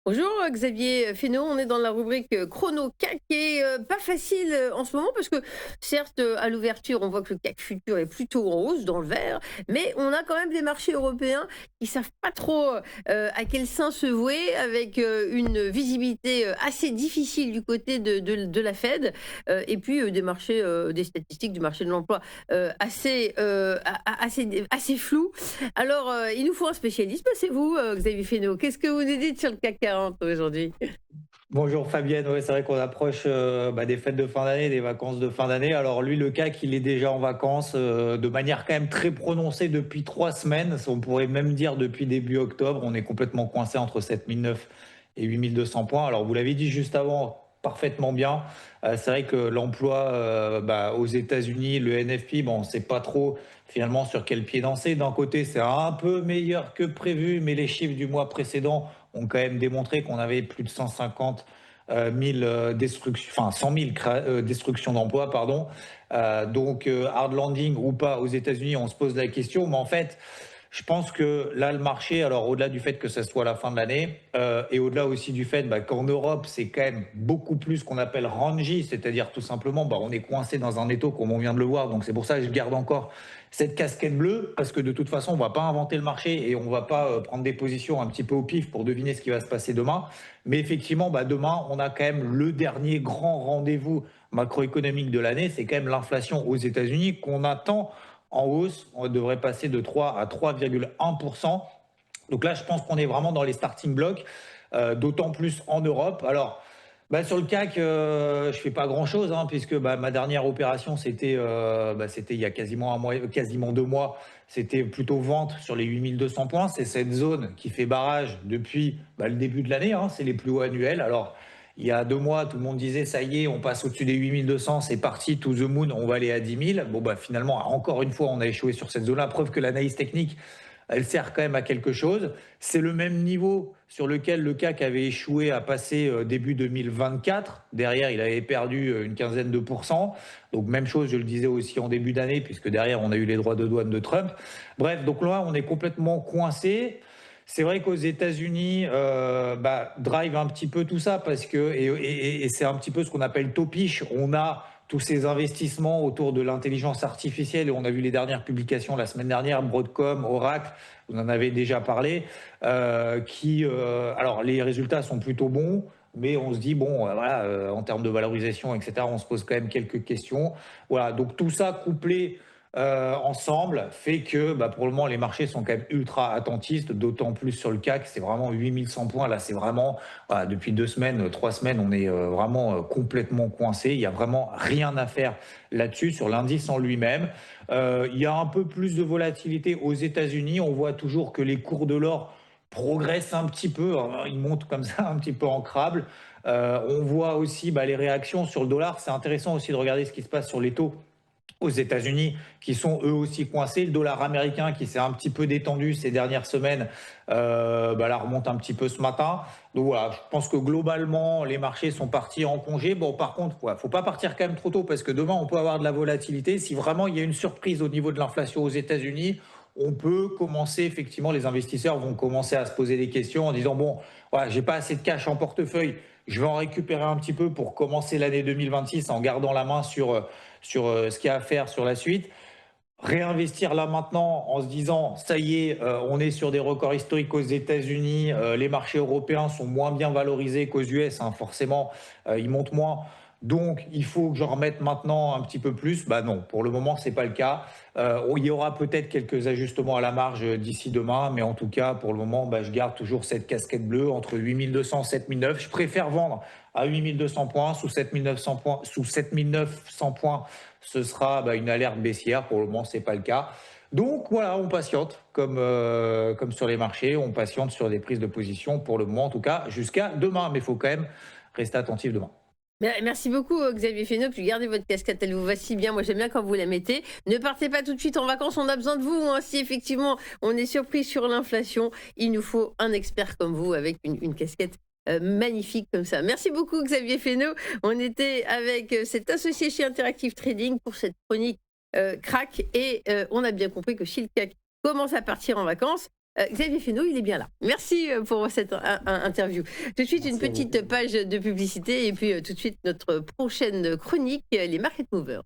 Bonjour Xavier Fesneau, on est dans la rubrique chrono CAC et pas facile en ce moment parce que certes à l'ouverture on voit que le CAC futur est plutôt en hausse dans le vert, mais on a quand même des marchés européens qui savent pas trop à quel sein se vouer avec une visibilité assez difficile du côté de la Fed et puis des marchés, des statistiques du marché de l'emploi assez floues. Alors il nous faut un spécialiste, bah, c'est vous Xavier Fesneau. Qu'est-ce que vous nous dites sur le CAC 40 aujourd'hui? Bonjour Fabienne, ouais, c'est vrai qu'on approche des fêtes de fin d'année, des vacances de fin d'année. Alors lui, le CAC, il est déjà en vacances de manière quand même très prononcée depuis 3 semaines. On pourrait même dire depuis début octobre. On est complètement coincé entre 7009 et 8200 points. Alors vous l'avez dit juste avant, parfaitement bien. C'est vrai que l'emploi aux États-Unis, le NFP, bon, on ne sait pas trop finalement sur quel pied danser. D'un côté, c'est un peu meilleur que prévu, mais les chiffres du mois précédent ont quand même démontré qu'on avait plus de 150 000 destructions, enfin 100 000 destructions d'emplois, pardon. Hard landing ou pas aux États-Unis, on se pose la question, mais en fait, je pense que là, le marché, alors au-delà du fait que ça soit la fin de l'année, et au-delà aussi du fait qu'en Europe, c'est quand même beaucoup plus ce qu'on appelle rangy, c'est-à-dire tout simplement, on est coincé dans un étau comme on vient de le voir. Donc c'est pour ça que je garde encore cette casquette bleue, parce que de toute façon, on ne va pas inventer le marché et on ne va pas prendre des positions un petit peu au pif pour deviner ce qui va se passer demain. Mais effectivement, demain, on a quand même le dernier grand rendez-vous macroéconomique de l'année, c'est quand même l'inflation aux États-Unis qu'on attend en hausse. On devrait passer de 3 à 3,1%. Donc là, je pense qu'on est vraiment dans les starting blocks, d'autant plus en Europe. Alors, sur le CAC, je fais pas grand-chose, hein, puisque ma dernière opération, c'était il y a quasiment un mois, quasiment 2 mois. C'était plutôt vente sur les 8200 points. C'est cette zone qui fait barrage depuis le début de l'année, hein. C'est les plus hauts annuels. Alors, il y a 2 mois, tout le monde disait ça y est, on passe au-dessus des 8200, c'est parti, to the moon, on va aller à 10 000. Bon, finalement, encore une fois, on a échoué sur cette zone-là. Preuve que l'analyse technique, elle sert quand même à quelque chose. C'est le même niveau sur lequel le CAC avait échoué à passer début 2024. Derrière, il avait perdu une quinzaine de pourcents. Donc même chose, je le disais aussi en début d'année, puisque derrière, on a eu les droits de douane de Trump. Bref, donc là, on est complètement coincé. C'est vrai qu'aux États-Unis, drive un petit peu tout ça parce que, et c'est un petit peu ce qu'on appelle topiche. On a tous ces investissements autour de l'intelligence artificielle et on a vu les dernières publications la semaine dernière, Broadcom, Oracle, on en avait déjà parlé, alors les résultats sont plutôt bons, mais on se dit, en termes de valorisation, etc., on se pose quand même quelques questions. Voilà, donc tout ça couplé ensemble fait que pour le moment les marchés sont quand même ultra attentistes, d'autant plus sur le CAC, c'est vraiment 8100 points, là c'est vraiment, voilà, depuis 2 semaines, 3 semaines, on est vraiment complètement coincé, il n'y a vraiment rien à faire là-dessus, sur l'indice en lui-même. Il y a un peu plus de volatilité aux États-Unis, on voit toujours que les cours de l'or progressent un petit peu, hein, ils montent comme ça un petit peu en crabe. On voit aussi les réactions sur le dollar, c'est intéressant aussi de regarder ce qui se passe sur les taux aux États-Unis, qui sont eux aussi coincés. Le dollar américain qui s'est un petit peu détendu ces dernières semaines, là remonte un petit peu ce matin. Donc voilà, je pense que globalement, les marchés sont partis en congé. Bon, par contre, faut pas partir quand même trop tôt parce que demain, on peut avoir de la volatilité. Si vraiment il y a une surprise au niveau de l'inflation aux États-Unis, on peut commencer, effectivement, les investisseurs vont commencer à se poser des questions en disant, bon, voilà, j'ai pas assez de cash en portefeuille, je vais en récupérer un petit peu pour commencer l'année 2026 en gardant la main sur ce qu'il y a à faire sur la suite. Réinvestir là maintenant en se disant, ça y est, on est sur des records historiques aux États-Unis, les marchés européens sont moins bien valorisés qu'aux US, hein, forcément, ils montent moins. Donc, il faut que j'en remette maintenant un petit peu plus. Non, pour le moment, ce n'est pas le cas. Il y aura peut-être quelques ajustements à la marge d'ici demain, mais en tout cas, pour le moment, je garde toujours cette casquette bleue entre 8200 et 7009. Je préfère vendre à 8200 points, sous 7900 points, sous 7900 points, ce sera une alerte baissière. Pour le moment, ce n'est pas le cas. Donc voilà, on patiente comme sur les marchés, on patiente sur des prises de position pour le moment, en tout cas, jusqu'à demain. Mais il faut quand même rester attentif demain. Merci beaucoup Xavier Fesneau, puis gardez votre casquette, elle vous va si bien, moi j'aime bien quand vous la mettez. Ne partez pas tout de suite en vacances, on a besoin de vous, hein. Si effectivement on est surpris sur l'inflation, il nous faut un expert comme vous avec une casquette magnifique comme ça. Merci beaucoup Xavier Fesneau, on était avec cet associé chez Interactive Trading pour cette chronique crack et on a bien compris que si le CAC commence à partir en vacances, Xavier Fesneau, il est bien là. Merci pour cette interview. Tout de suite, une Merci à vous. petite page de publicité et puis tout de suite notre prochaine chronique, les Market Movers.